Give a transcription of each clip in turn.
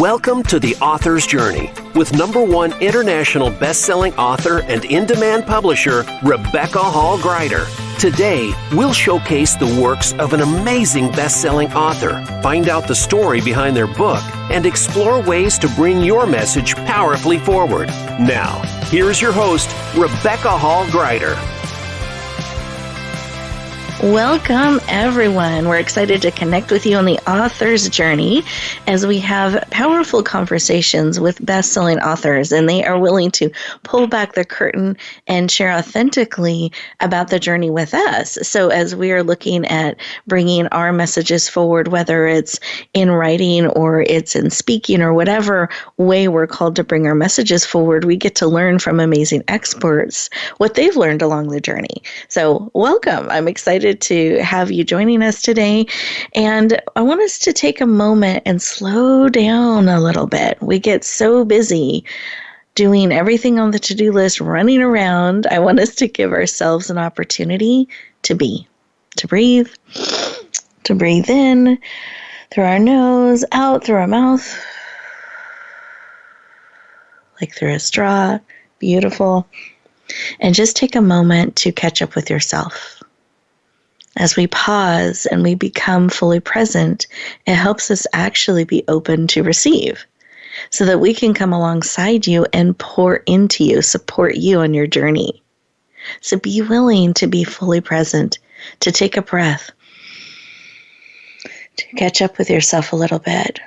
Welcome to The Author's Journey with #1 international best-selling author and in-demand publisher, Rebecca Hall Gruyter. Today, we'll showcase the works of an amazing best-selling author, find out the story behind their book, and explore ways to bring your message powerfully forward. Now, here's your host, Rebecca Hall Gruyter. Welcome, everyone. We're excited to connect with you on the author's journey as we have powerful conversations with best-selling authors, and they are willing to pull back the curtain and share authentically about the journey with us. So as we are looking at bringing our messages forward, whether it's in writing or it's in speaking or whatever way we're called to bring our messages forward, we get to learn from amazing experts what they've learned along the journey. So welcome. I'm excited to have you joining us today. And I want us to take a moment and slow down a little bit. We get so busy doing everything on the to-do list, running around. I want us to give ourselves an opportunity to be, to breathe in through our nose, out through our mouth, like through a straw. Beautiful. And just take a moment to catch up with yourself. As we pause and we become fully present, it helps us actually be open to receive so that we can come alongside you and pour into you, support you on your journey. So be willing to be fully present, to take a breath, to catch up with yourself a little bit.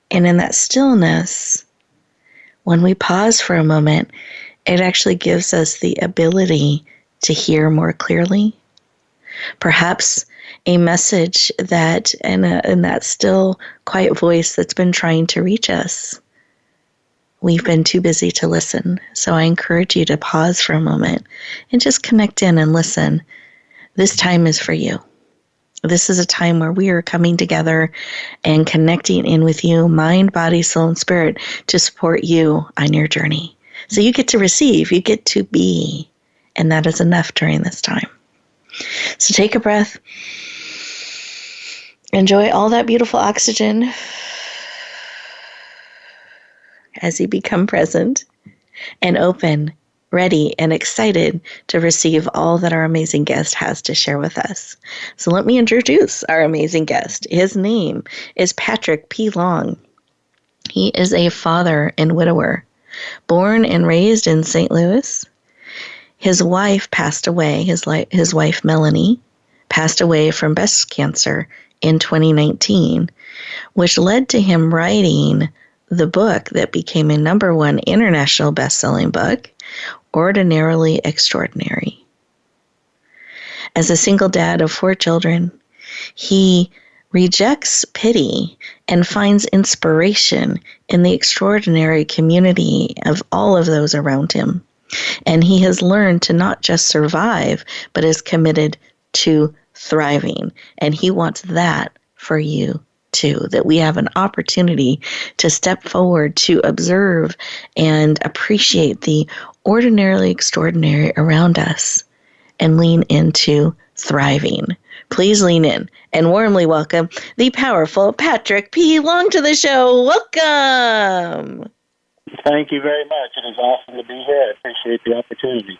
And in that stillness, when we pause for a moment, it actually gives us the ability to hear more clearly. Perhaps a message that in that still quiet voice that's been trying to reach us. We've been too busy to listen. So I encourage you to pause for a moment and just connect in and listen. This time is for you. This is a time where we are coming together and connecting in with you, mind, body, soul, and spirit, to support you on your journey. So you get to receive, you get to be. And that is enough during this time. So take a breath. Enjoy all that beautiful oxygen as you become present and open, ready, and excited to receive all that our amazing guest has to share with us. So let me introduce our amazing guest. His name is Patrick P. Long. He is a father and widower, born and raised in St. Louis. His wife passed away, his wife Melanie, passed away from breast cancer in 2019, which led to him writing the book that became a #1 international best-selling book, Ordinarily Extraordinary. As a single dad of 4 children, he rejects pity and finds inspiration in the extraordinary community of all of those around him. And he has learned to not just survive, but is committed to thriving. And he wants that for you too, that we have an opportunity to step forward, to observe and appreciate the ordinarily extraordinary around us and lean into thriving. Please lean in and warmly welcome the powerful Patrick P. Long to the show. Welcome. Thank you very much. It is awesome to be here. I appreciate the opportunity.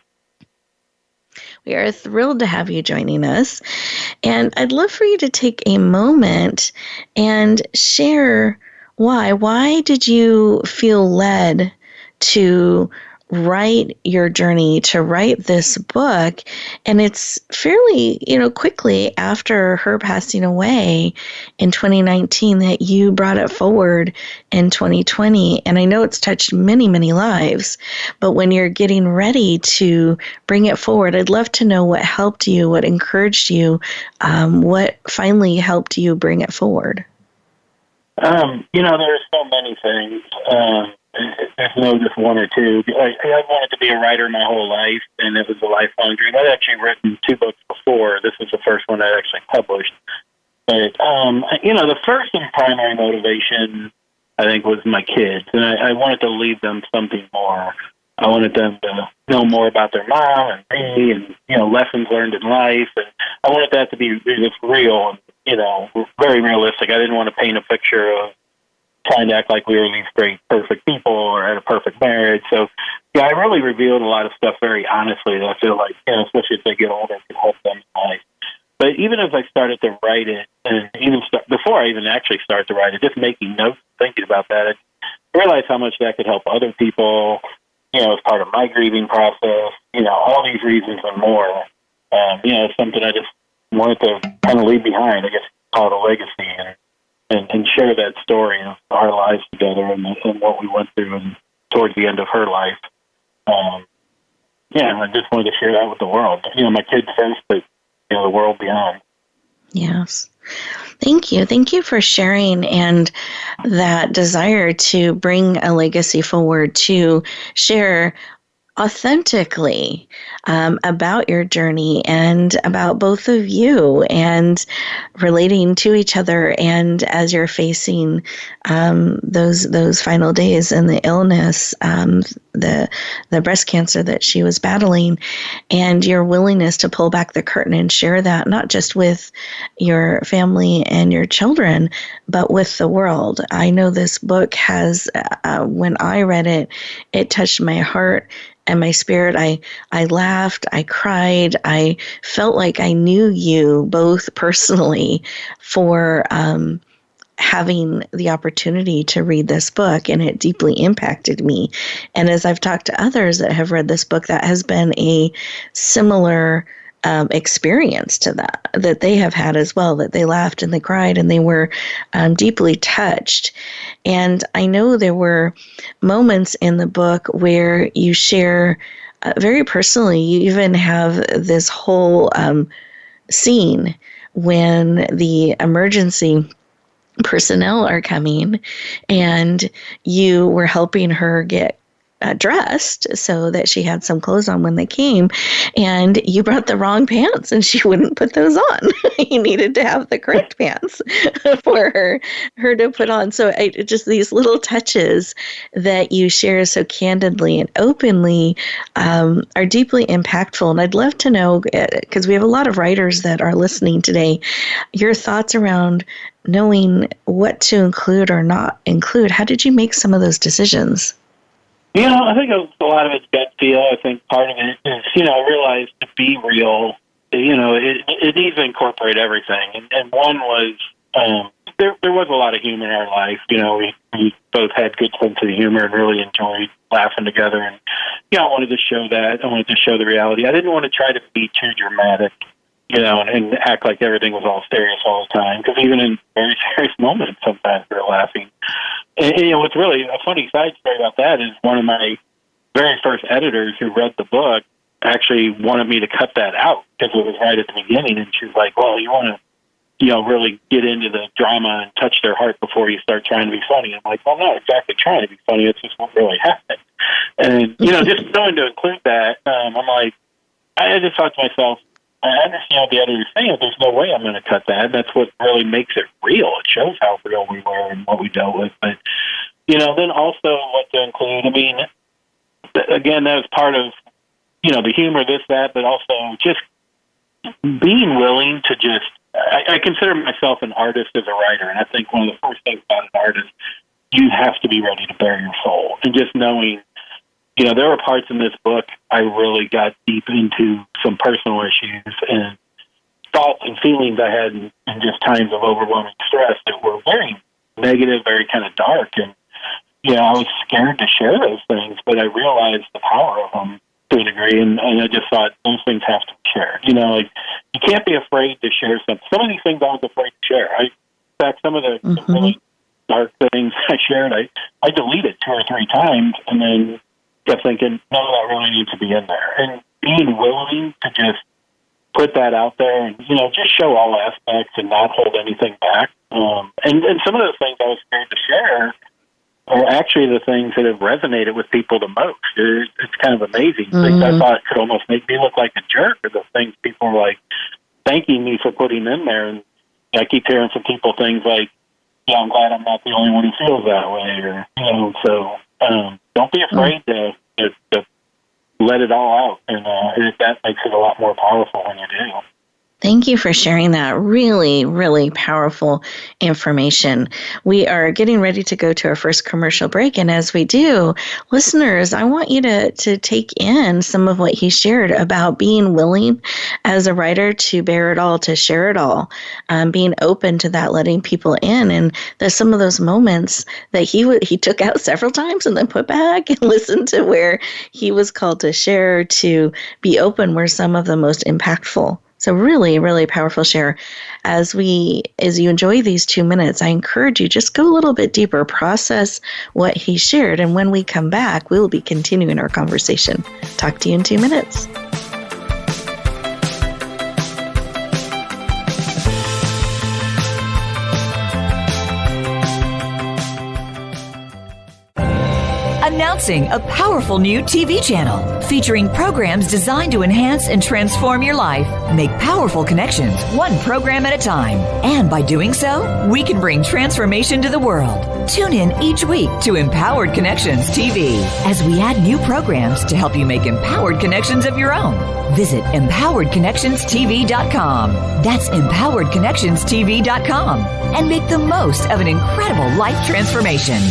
We are thrilled to have you joining us. And I'd love for you to take a moment and share why. Why did you feel led to write your journey, to write this book? And it's fairly, quickly after her passing away in 2019 that you brought it forward in 2020. And I know it's touched many, many lives, but when you're getting ready to bring it forward, I'd love to know what helped you, what encouraged you, what finally helped you bring it forward. There are so many things. There's no just one or two. I've wanted to be a writer my whole life, and it was a lifelong dream. I'd actually written 2 books before. This was the first one I actually published. But, the first and primary motivation, I think, was my kids. And I wanted to leave them something more. I wanted them to know more about their mom and me and, lessons learned in life. And I wanted that to be real. And, very realistic. I didn't want to paint a picture of trying to act like we were these great, perfect people or had a perfect marriage. So, yeah, I really revealed a lot of stuff very honestly that I feel like, especially as they get older, it can help them in life. But even as I started to write it, and even before I even actually started to write it, just making notes, thinking about that, I realized how much that could help other people, as part of my grieving process, all these reasons and more. It's something I just wanted to kind of leave behind, I guess, call it a legacy, and share that story of our lives together and what we went through and towards the end of her life. I just wanted to share that with the world. My kids first, but the world beyond. Yes. Thank you. Thank you for sharing and that desire to bring a legacy forward, to share authentically about your journey and about both of you and relating to each other, and as you're facing those final days and the illness, the breast cancer that she was battling, and your willingness to pull back the curtain and share that not just with your family and your children, but with the world. I know this book has, when I read it, it touched my heart and my spirit. I laughed, I cried, I felt like I knew you both personally for having the opportunity to read this book, and it deeply impacted me. And as I've talked to others that have read this book, that has been a similar experience to that they have had as well, that they laughed and they cried and they were deeply touched. And I know there were moments in the book where you share very personally. You even have this whole scene when the emergency personnel are coming and you were helping her get dressed so that she had some clothes on when they came, and you brought the wrong pants and she wouldn't put those on. You needed to have the correct pants for her to put on. So just these little touches that you share so candidly and openly are deeply impactful. And I'd love to know, because we have a lot of writers that are listening today, your thoughts around knowing what to include or not include. How did you make some of those decisions? I think a lot of it's gut feel. I think part of it is, I realized to be real, it needs to incorporate everything. And one was, there was a lot of humor in our life. We both had good sense of humor and really enjoyed laughing together. And, I wanted to show that. I wanted to show the reality. I didn't want to try to be too dramatic, and act like everything was all serious all the time. Because even in very serious moments, sometimes we're laughing. And what's really a funny side story about that is one of my very first editors who read the book actually wanted me to cut that out because it was right at the beginning. And she was like, well, you want to, really get into the drama and touch their heart before you start trying to be funny. I'm like, well, I'm not exactly trying to be funny. It's just what really happened. And, just knowing to include that, I'm like, I just thought to myself, I understand what the editor's saying, but there's no way I'm going to cut that. That's what really makes it real. It shows how real we were and what we dealt with. But, then also what to include. I mean, again, that was part of, the humor, this, that, but also just being willing to just, I consider myself an artist as a writer. And I think one of the first things about an artist, you have to be ready to bare your soul. And just knowing, there were parts in this book I really got deep into some personal issues and thoughts and feelings I had in just times of overwhelming stress that were very negative, very kind of dark. And, I was scared to share those things, but I realized the power of them to a degree. And I just thought those things have to be shared. You can't be afraid to share something. Some of these things I was afraid to share. In fact, some of the really dark things I shared, I deleted 2 or 3 times and then kept thinking, no, that really needs to be in there. And being willing to just put that out there and, just show all aspects and not hold anything back. And some of the things I was scared to share are actually the things that have resonated with people the most. It's kind of amazing. Things I thought could almost make me look like a jerk are the things people are like thanking me for putting in there. And I keep hearing from people things like, I'm glad I'm not the only one who feels that way. Or, so don't be afraid to let it all out. And that makes it a lot more powerful when you do. Thank you for sharing that. Really, really powerful information. We are getting ready to go to our first commercial break. And as we do, listeners, I want you to take in some of what he shared about being willing as a writer to bear it all, to share it all, being open to that, letting people in. And there's some of those moments that he took out several times and then put back and listened to where he was called to share, to be open, were some of the most impactful. So really, really powerful share. As you enjoy these 2 minutes, I encourage you, just go a little bit deeper, process what he shared. And when we come back, we will be continuing our conversation. Talk to you in 2 minutes. Announcing a powerful new TV channel featuring programs designed to enhance and transform your life. Make powerful connections, one program at a time. And by doing so, we can bring transformation to the world. Tune in each week to Empowered Connections TV as we add new programs to help you make empowered connections of your own. Visit empoweredconnectionstv.com. That's empoweredconnectionstv.com. And make the most of an incredible life transformation.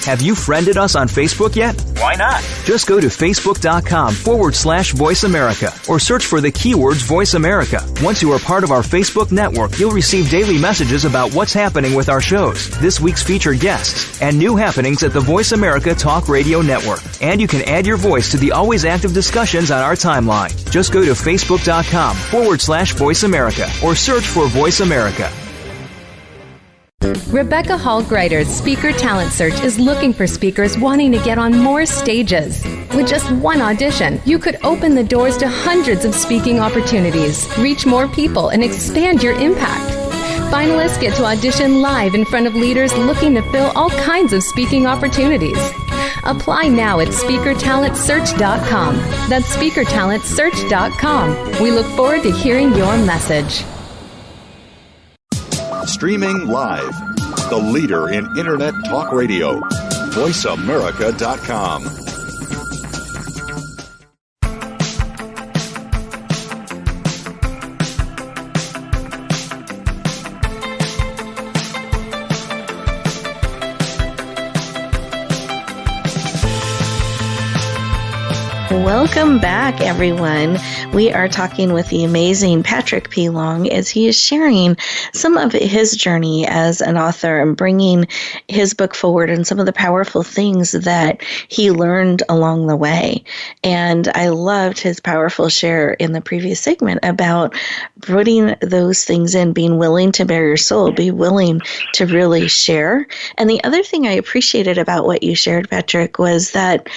Have you friended us on Facebook yet? Why not? Just go to facebook.com/Voice America or search for the keywords Voice America. Once you are part of our Facebook network, you'll receive daily messages about what's happening with our shows, this week's featured guests, and new happenings at the Voice America Talk Radio Network. And you can add your voice to the always active discussions on our timeline. Just go to facebook.com/Voice America or search for Voice America. Rebecca Hall Greider's Speaker Talent Search is looking for speakers wanting to get on more stages. With just one audition, you could open the doors to hundreds of speaking opportunities, reach more people, and expand your impact. Finalists get to audition live in front of leaders looking to fill all kinds of speaking opportunities. Apply now at SpeakerTalentSearch.com. That's SpeakerTalentSearch.com. We look forward to hearing your message. Streaming live, the leader in Internet talk radio, VoiceAmerica.com. Welcome back, everyone. We are talking with the amazing Patrick P. Long as he is sharing some of his journey as an author and bringing his book forward and some of the powerful things that he learned along the way. And I loved his powerful share in the previous segment about putting those things in, being willing to bare your soul, be willing to really share. And the other thing I appreciated about what you shared, Patrick, was that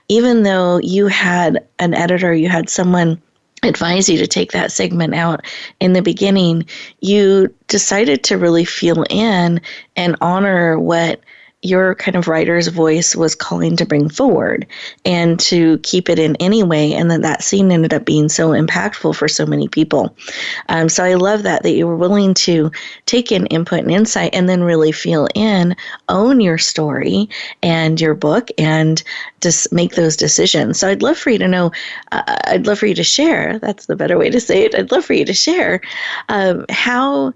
even though you had an editor, you had someone advise you to take that segment out in the beginning, you decided to really feel in and honor what your kind of writer's voice was calling to bring forward and to keep it in anyway. And then that scene ended up being so impactful for so many people. So I love that you were willing to take in input and insight and then really feel in, own your story and your book and just make those decisions. So I'd love for you to know, I'd love for you to share, that's the better way to say it. I'd love for you to share how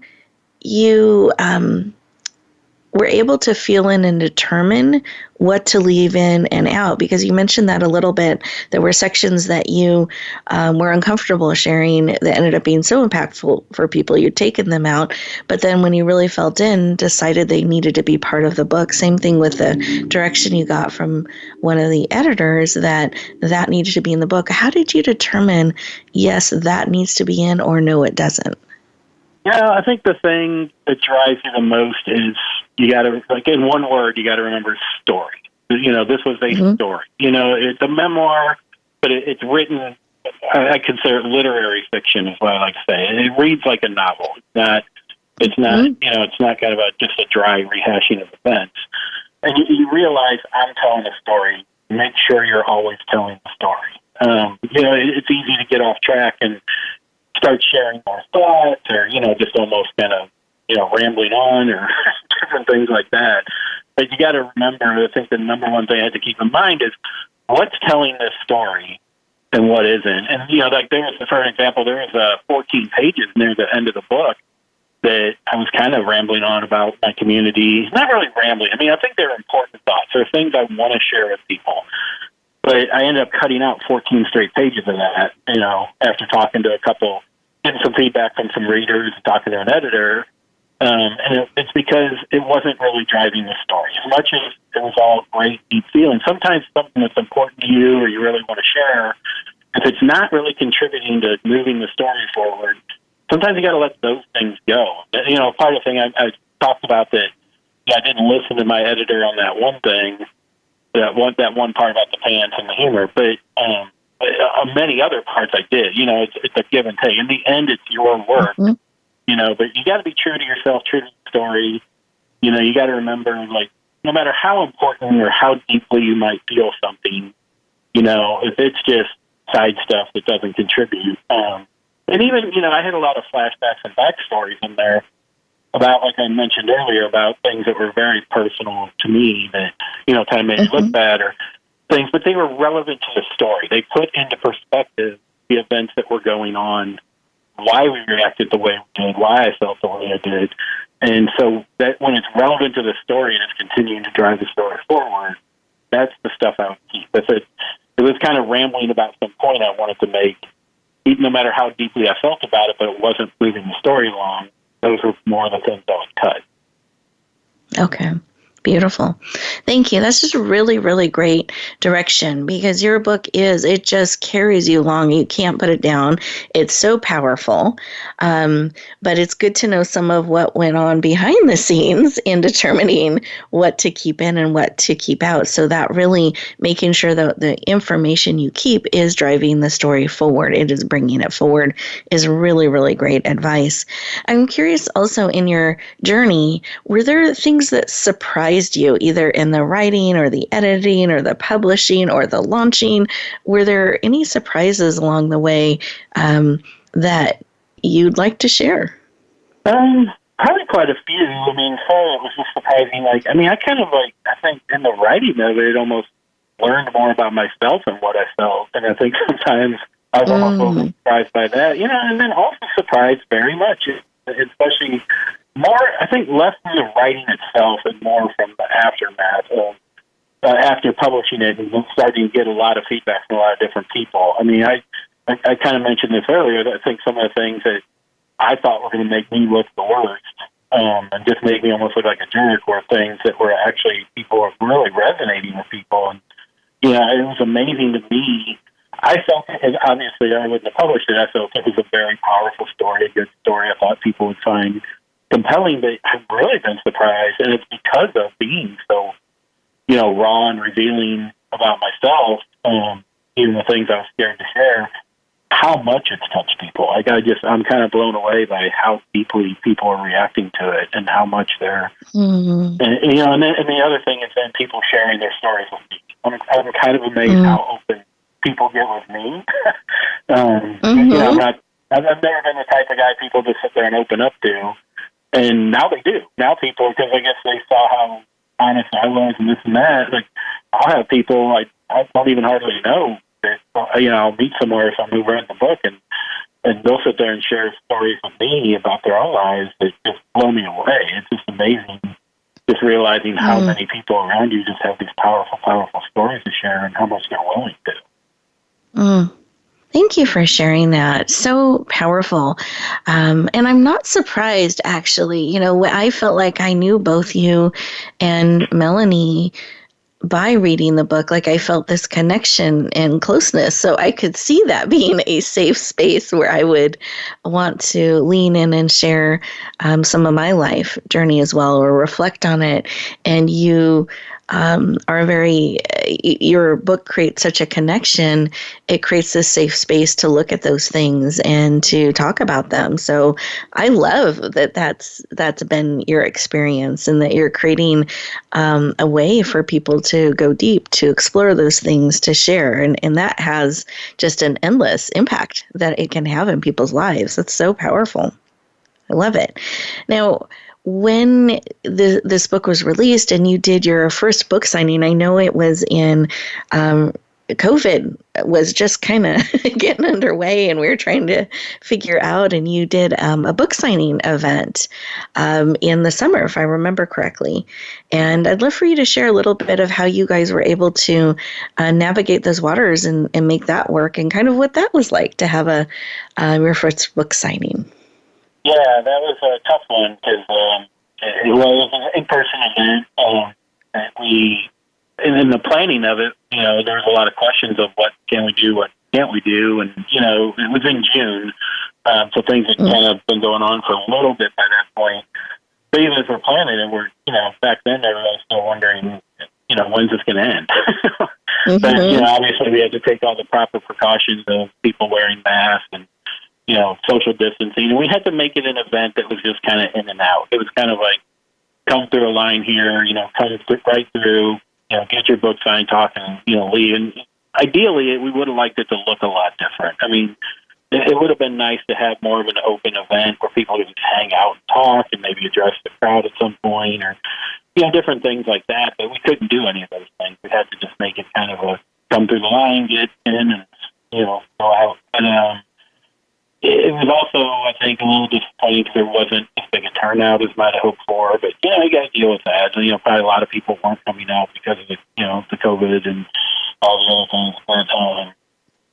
you were able to feel in and determine what to leave in and out, because you mentioned that a little bit. There were sections that you were uncomfortable sharing that ended up being so impactful for people. You'd taken them out, but then when you really felt in, decided they needed to be part of the book. Same thing with the direction you got from one of the editors that needed to be in the book. How did you determine, yes, that needs to be in, or no, it doesn't? Yeah, I think the thing that drives you the most is you got to, like in one word, you got to remember story. You know, this was a story. You know, it's a memoir, but it's written, I consider it literary fiction is what I like to say. And it reads like a novel. It's not, you know, it's not kind of just a dry rehashing of events. And you realize I'm telling a story. Make sure you're always telling the story. You know, it's easy to get off track and start sharing more thoughts or, you know, just almost kind of, you know, rambling on or different things like that. But you got to remember, I think the number one thing I had to keep in mind is what's telling this story and what isn't. And, like for an example, there was 14 pages near the end of the book that I was kind of rambling on about my community. Not really rambling. I mean, I think they're important thoughts. They're things I want to share with people. But I ended up cutting out 14 straight pages of that, after talking to getting some feedback from some readers, talking to an editor. And it's because it wasn't really driving the story. As much as it was all great, deep feeling, sometimes something that's important to you or you really want to share, if it's not really contributing to moving the story forward, sometimes you got to let those things go. Part of the thing I talked about that I didn't listen to my editor on that one thing, that one part about the pants and the humor, but many other parts I did. It's a give and take. In the end, it's your work. Mm-hmm. But you got to be true to yourself, true to the story. You got to remember, like, no matter how important or how deeply you might feel something, if it's just side stuff that doesn't contribute. And even, I had a lot of flashbacks and backstories in there about, like I mentioned earlier, about things that were very personal to me that, kind of made me look bad or things, but they were relevant to the story. They put into perspective the events that were going on, why we reacted the way we did, why I felt the way I did. And so that when it's relevant to the story and it's continuing to drive the story forward, that's the stuff I would keep. If it was kind of rambling about some point I wanted to make, no matter how deeply I felt about it, but it wasn't moving the story along, those were more the things I would cut. Okay. Beautiful. Thank you. That's just a really, really great direction, because your book it just carries you along. You can't put it down. It's so powerful. But it's good to know some of what went on behind the scenes in determining what to keep in and what to keep out. So that really making sure that the information you keep is driving the story forward. It is bringing it forward is really, really great advice. I'm curious also, in your journey, were there things that surprised you, either in the writing or the editing or the publishing or the launching? Were there any surprises along the way that you'd like to share? Probably quite a few. I mean, so it was just surprising. I think in the writing of it almost learned more about myself and what I felt. And I think sometimes I was almost a little surprised by that, and then also surprised very much, especially more, I think, less from the writing itself and more from the aftermath of after publishing it and starting to get a lot of feedback from a lot of different people. I mean, I kind of mentioned this earlier, that I think some of the things that I thought were going to make me look the worst and just make me almost look like a jerk were things that were actually people were really resonating with people. And, it was amazing to me. I felt, obviously I wouldn't have published it, I felt it was a very powerful story, a good story I thought people would find compelling, but I've really been surprised, and it's because of being so, raw and revealing about myself, even the things I was scared to share, how much it's touched people. I'm kind of blown away by how deeply people are reacting to it and how much they're, and the other thing is then people sharing their stories with me. I'm kind of amazed how open people get with me. I've never been the type of guy people just sit there and open up to. And now they do. Now people, because I guess they saw how honest I was and this and that, I'll have people I don't even hardly know that, I'll meet somewhere if I move around the book and they'll sit there and share stories with me about their own lives that just blow me away. It's just amazing just realizing how many people around you just have these powerful, powerful stories to share and how much they're willing to. Thank you for sharing that. So powerful. And I'm not surprised, actually. I felt like I knew both you and Melanie by reading the book. Like, I felt this connection and closeness. So I could see that being a safe space where I would want to lean in and share some of my life journey as well, or reflect on it. And you your book creates such a connection. It creates this safe space to look at those things and to talk about them. So I love that that's been your experience, and that you're creating a way for people to go deep, to explore those things, to share. And that has just an endless impact that it can have in people's lives. That's so powerful. I love it. Now, when this book was released and you did your first book signing, I know it was in COVID was just kind of getting underway, and we were trying to figure out, and you did a book signing event in the summer, if I remember correctly. And I'd love for you to share a little bit of how you guys were able to navigate those waters and make that work, and kind of what that was like to have your first book signing. Yeah, that was a tough one because it was an in-person event. And in the planning of it, there was a lot of questions of what can we do, what can't we do, and it was in June, so things had kind of been going on for a little bit by that point. But even as we're planning it, we're back then everybody was still wondering, when's this going to end? But obviously we had to take all the proper precautions of people wearing masks and social distancing, and we had to make it an event that was just kind of in and out. It was kind of like come through a line here, come right through. Get your book signed, talk, and, leave. And ideally, we would have liked it to look a lot different. I mean, it would have been nice to have more of an open event where people could just hang out and talk and maybe address the crowd at some point or, different things like that. But we couldn't do any of those things. We had to just make it kind of a come through the line, get in, and, go out. But it was also, I think, a little disappointing because there wasn't as big a turnout as might have hoped for. But, you got to deal with that. Probably a lot of people weren't coming out because of the, the COVID and all the other things. But,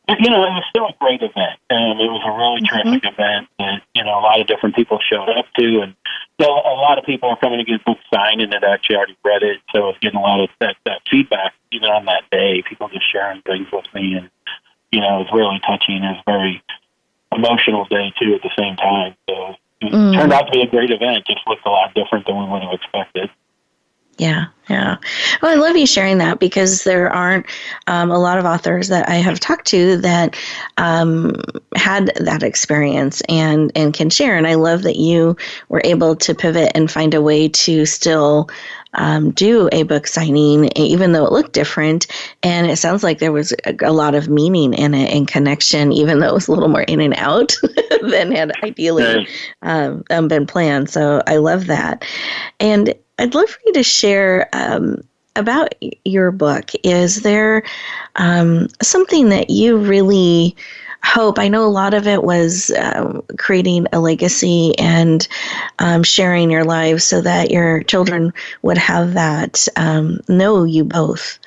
it was still a great event. It was a really terrific event that, a lot of different people showed up to. And a lot of people were coming to get books signed and had actually already read it. So I was getting a lot of that feedback even on that day. People just sharing things with me. And, it was really touching. It was very emotional day too at the same time. So it turned out to be a great event. Just looked a lot different than we would have expected. Yeah. Well, I love you sharing that because there aren't a lot of authors that I have talked to that had that experience and can share. And I love that you were able to pivot and find a way to still do a book signing, even though it looked different. And it sounds like there was a lot of meaning in it and connection, even though it was a little more in and out than had ideally been planned. So I love that. And I'd love for you to share about your book. Is there something that you really hope? I know a lot of it was creating a legacy and sharing your lives so that your children would have that, know you both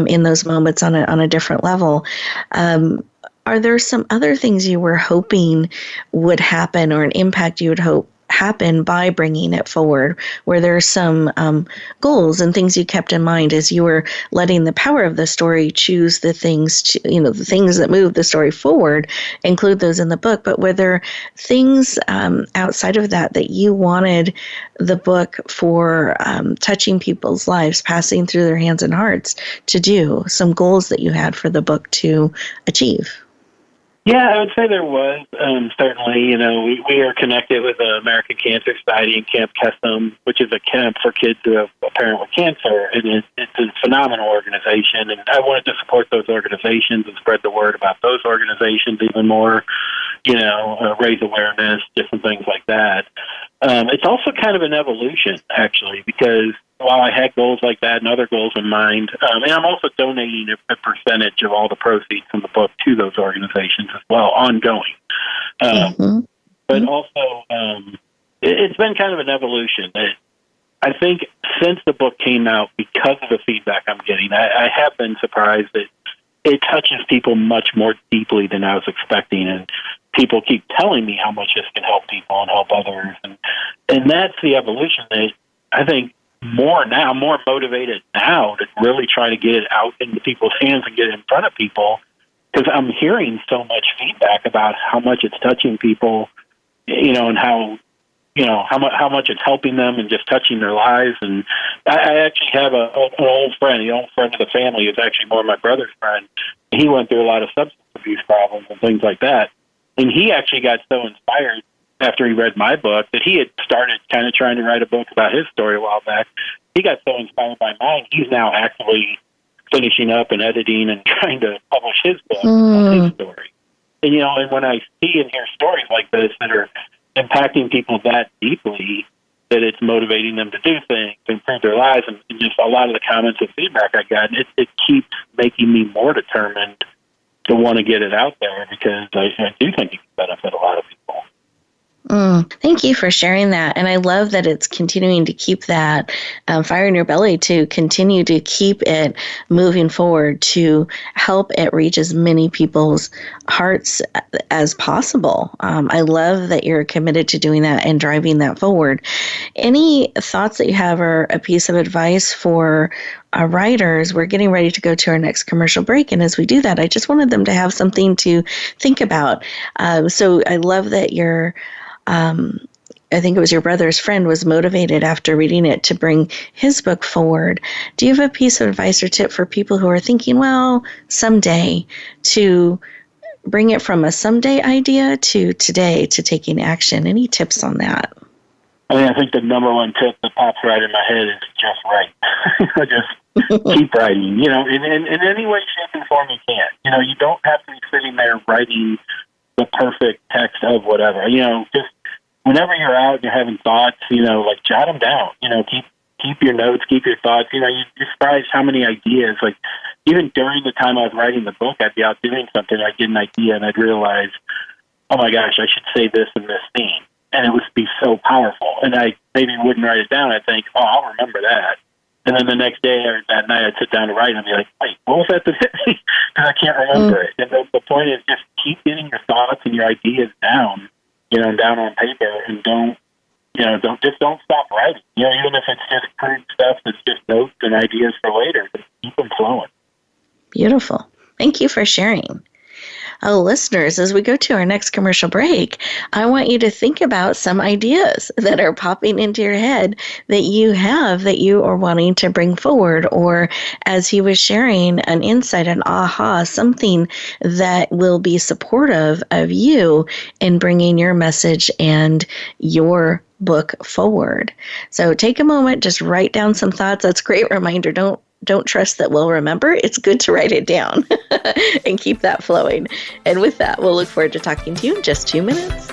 in those moments on a different level. Are there some other things you were hoping would happen or an impact you would hope happen by bringing it forward? Were there some goals and things you kept in mind as you were letting the power of the story choose the things, the things that move the story forward, include those in the book? But were there things outside of that you wanted the book for touching people's lives, passing through their hands and hearts to do? Some goals that you had for the book to achieve? Yeah, I would say there was. Certainly, we are connected with the American Cancer Society and Camp Kesem, which is a camp for kids who have a parent with cancer. And it's a phenomenal organization. And I wanted to support those organizations and spread the word about those organizations even more, raise awareness, different things like that. It's also kind of an evolution, actually, because while I had goals like that and other goals in mind, and I'm also donating a percentage of all the proceeds from the book to those organizations as well, ongoing. But also, it's been kind of an evolution. I think since the book came out, because of the feedback I'm getting, I have been surprised that it touches people much more deeply than I was expecting. And people keep telling me how much this can help people and help others. And that's the evolution that I think more motivated now to really try to get it out into people's hands and get it in front of people, because I'm hearing so much feedback about how much it's touching people, and how much it's helping them and just touching their lives. And I actually have an old friend of the family who's actually more my brother's friend. He went through a lot of substance abuse problems and things like that. And he actually got so inspired after he read my book that he had started kind of trying to write a book about his story a while back. He got so inspired by mine, he's now actively finishing up and editing and trying to publish his book on his story. And, and when I see and hear stories like this that are impacting people that deeply, that it's motivating them to do things, to improve their lives, and just a lot of the comments and feedback I got, it keeps making me more determined to want to get it out there, because I do think it can benefit a lot of people. Thank you for sharing that. And I love that it's continuing to keep that fire in your belly, to continue to keep it moving forward, to help it reach as many people's hearts as possible. I love that you're committed to doing that and driving that forward. Any thoughts that you have, or a piece of advice for our writers? We're getting ready to go to our next commercial break. And as we do that, I just wanted them to have something to think about. So I love that you're I think it was your brother's friend was motivated after reading it to bring his book forward. Do you have a piece of advice or tip for people who are thinking, well, someday, to bring it from a someday idea to today, to taking action? Any tips on that? I think the number one tip that pops right in my head is just write. Just keep writing, in any way, shape, and form you can. You don't have to be sitting there writing the perfect text of whatever. Just whenever you're out and you're having thoughts, jot them down. Keep your notes, keep your thoughts. You're surprised how many ideas, even during the time I was writing the book, I'd be out doing something, I'd get an idea, and I'd realize, oh my gosh, I should say this in this scene. And it would be so powerful. And I maybe wouldn't write it down. I'd think, oh, I'll remember that. And then the next day or that night, I'd sit down to write, and I'd be like, wait, what was that? Because I can't remember it. And the point is, just keep getting your thoughts and your ideas down, down on paper, and don't stop writing. Even if it's just crude stuff that's just notes and ideas for later, just keep them flowing. Beautiful. Thank you for sharing. Oh, listeners, as we go to our next commercial break, I want you to think about some ideas that are popping into your head that you have, that you are wanting to bring forward, or as he was sharing, an insight, an aha, something that will be supportive of you in bringing your message and your book forward. So take a moment, just write down some thoughts. That's a great reminder. Don't trust that we'll remember. It's good to write it down and keep that flowing. And with that, we'll look forward to talking to you in just 2 minutes.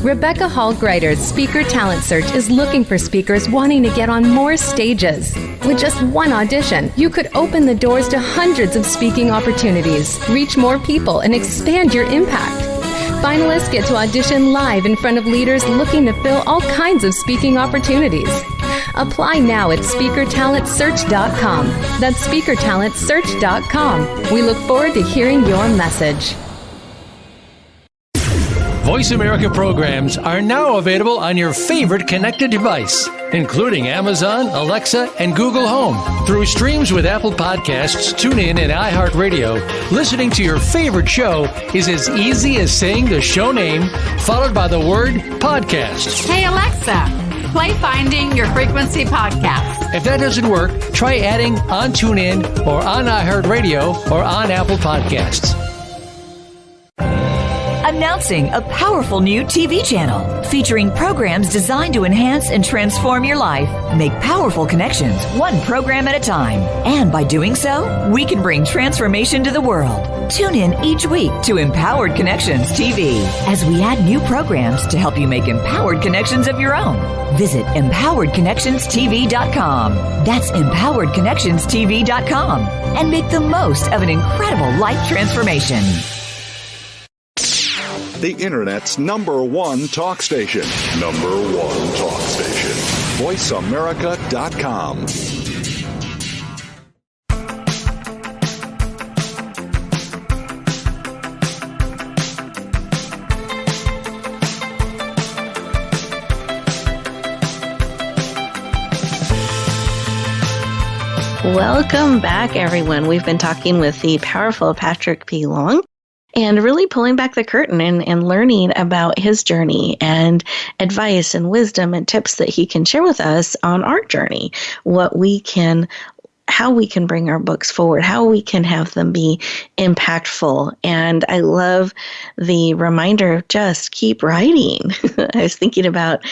Rebecca Hall Greider's Speaker Talent Search is looking for speakers wanting to get on more stages. With just one audition, you could open the doors to hundreds of speaking opportunities, reach more people, and expand your impact. Finalists get to audition live in front of leaders looking to fill all kinds of speaking opportunities. Apply now at SpeakerTalentSearch.com. That's SpeakerTalentSearch.com. We look forward to hearing your message. Voice America programs are now available on your favorite connected device, including Amazon, Alexa, and Google Home. Through streams with Apple Podcasts, TuneIn, and iHeartRadio, listening to your favorite show is as easy as saying the show name followed by the word podcast. Hey, Alexa, play Finding Your Frequency podcast. If that doesn't work, try adding on TuneIn or on iHeartRadio or on Apple Podcasts. Announcing a powerful new TV channel featuring programs designed to enhance and transform your life. Make powerful connections, one program at a time. And by doing so, we can bring transformation to the world. Tune in each week to Empowered Connections TV as we add new programs to help you make empowered connections of your own. Visit EmpoweredConnectionsTV.com. That's EmpoweredConnectionsTV.com. And make the most of an incredible life transformation. The Internet's #1 talk station. #1 talk station. VoiceAmerica.com. Welcome back, everyone. We've been talking with the powerful Patrick P. Long, and really pulling back the curtain and learning about his journey and advice and wisdom and tips that he can share with us on our journey, what we can how we can bring our books forward, how we can have them be impactful. And I love the reminder of just keep writing. I was thinking about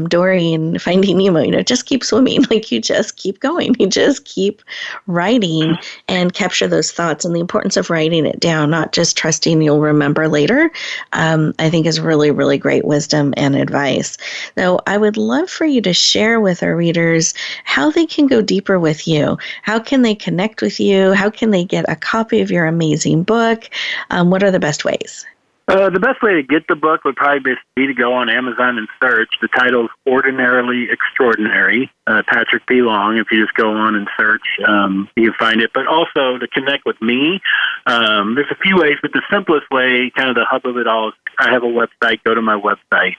Dory and Finding Nemo, just keep swimming. Like, you just keep going. You just keep writing and capture those thoughts, and the importance of writing it down, not just trusting you'll remember later, I think is really, really great wisdom and advice. So I would love for you to share with our readers how they can go deeper with you. How can they connect with you? How can they get a copy of your amazing book? What are the best ways? The best way to get the book would probably be to go on Amazon and search. The title's Ordinarily Extraordinary, Patrick P. Long. If you just go on and search, you can find it. But also to connect with me, there's a few ways, but the simplest way, kind of the hub of it all, is I have a website. Go to my website.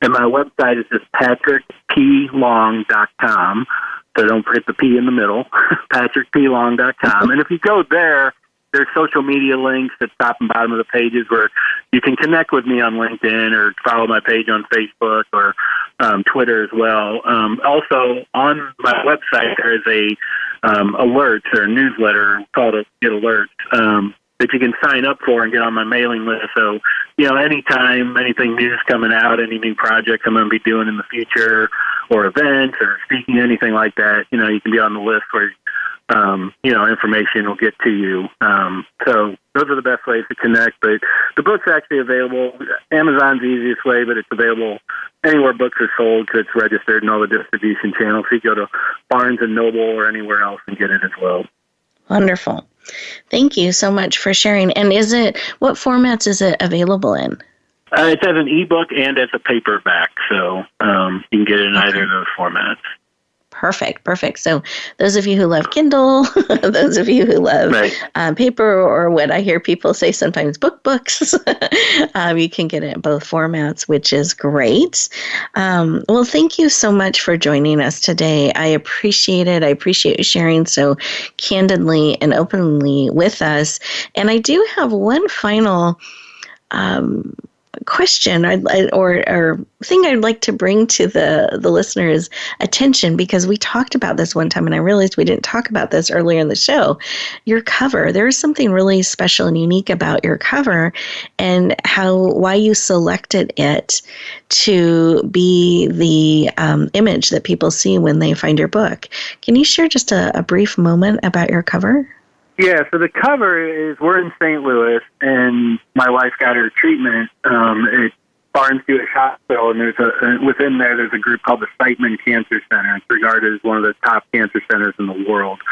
And my website is just patrickplong.com. So don't forget the P in the middle, patrickplong.com. And if you go there, there's social media links at top and bottom of the pages where you can connect with me on LinkedIn or follow my page on Facebook or Twitter as well. Also, on my website, there is a alerts or a newsletter called Get Alerts that you can sign up for and get on my mailing list. So, anytime anything new's coming out, any new projects I'm going to be doing in the future or events or speaking, anything like that, you can be on the list where information will get to you. So those are the best ways to connect. But the book's actually available. Amazon's the easiest way, but it's available anywhere books are sold because it's registered in all the distribution channels. So you go to Barnes & Noble or anywhere else and get it as well. Wonderful. Thank you so much for sharing. And what formats is it available in? It's as an ebook and as a paperback. So you can get it in either of those formats. Perfect. So those of you who love Kindle, those of you who love paper, or what I hear people say sometimes books, you can get it in both formats, which is great. Well, thank you so much for joining us today. I appreciate it. I appreciate you sharing so candidly and openly with us. And I do have one final question or thing I'd like to bring to the listeners' attention, because we talked about this one time and I realized we didn't talk about this earlier in the show. Your cover, there is something really special and unique about your cover and why you selected it to be the image that people see when they find your book. Can you share just a brief moment about your cover? Yeah, so the cover is, we're in St. Louis, and my wife got her treatment at Barnes Jewish Hospital, and within there's a group called the Siteman Cancer Center. It's regarded as one of the top cancer centers in the world.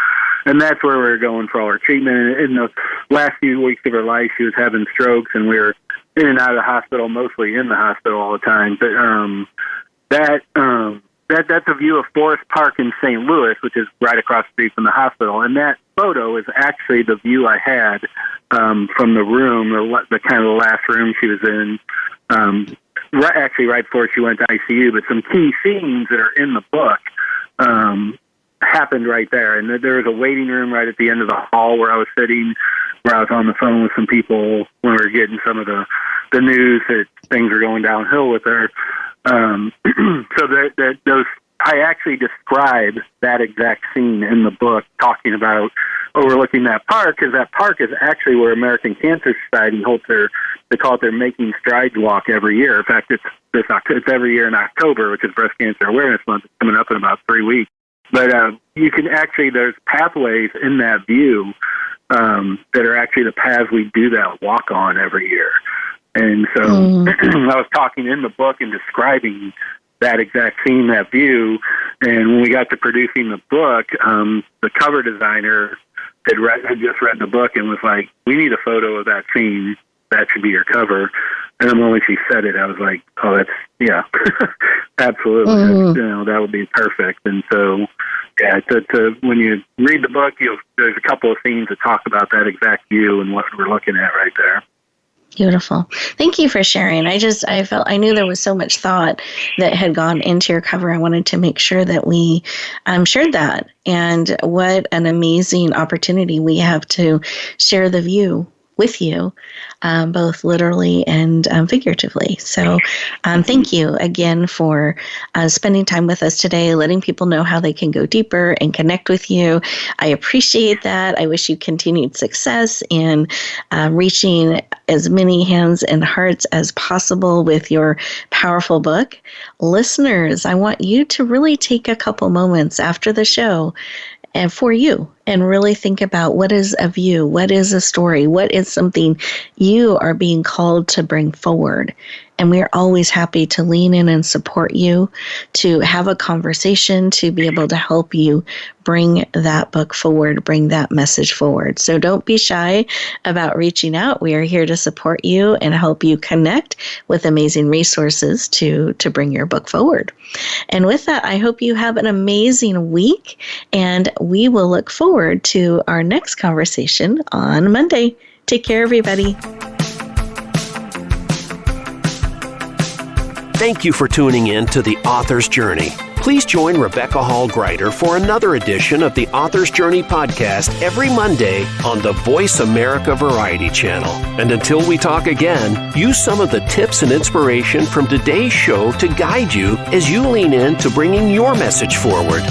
And that's where we're going for all her treatment. In the last few weeks of her life, she was having strokes, and we were in and out of the hospital, mostly in the hospital all the time. But that's a view of Forest Park in St. Louis, which is right across the street from the hospital. And that photo is actually the view I had from the room, the kind of the last room she was in, right before she went to ICU. But some key scenes that are in the book happened right there. And there was a waiting room right at the end of the hall where I was sitting, where I was on the phone with some people when we were getting some of the news that things were going downhill with her. So I actually describe that exact scene in the book, talking about overlooking that park, because that park is actually where American Cancer Society holds they call it their Making Strides Walk every year. In fact, it's every year in October, which is Breast Cancer Awareness Month. It's coming up in about 3 weeks. But you can actually, there's pathways in that view that are actually the paths we do that walk on every year. And so I was talking in the book and describing that exact scene, that view. And when we got to producing the book, the cover designer had just read the book and was like, "We need a photo of that scene. That should be your cover." And then when she said it, I was like, "Oh, absolutely. That would be perfect." And so, when you read the book, there's a couple of scenes that talk about that exact view and what we're looking at right there. Beautiful. Thank you for sharing. I knew there was so much thought that had gone into your cover. I wanted to make sure that we shared that. And what an amazing opportunity we have to share the view with you, both literally and figuratively. So thank you again for spending time with us today, letting people know how they can go deeper and connect with you. I appreciate that. I wish you continued success in reaching as many hands and hearts as possible with your powerful book. Listeners, I want you to really take a couple moments after the show and for you, and really think about what is of you, what is a story, what is something you are being called to bring forward. And we're always happy to lean in and support you, to have a conversation, to be able to help you bring that book forward, bring that message forward. So don't be shy about reaching out. We are here to support you and help you connect with amazing resources to bring your book forward. And with that, I hope you have an amazing week, and we will look forward to our next conversation on Monday. Take care, everybody. Thank you for tuning in to The Author's Journey. Please join Rebecca Hall Gruyter for another edition of the Author's Journey podcast every Monday on the Voice America Variety Channel. And until we talk again, use some of the tips and inspiration from today's show to guide you as you lean in to bringing your message forward.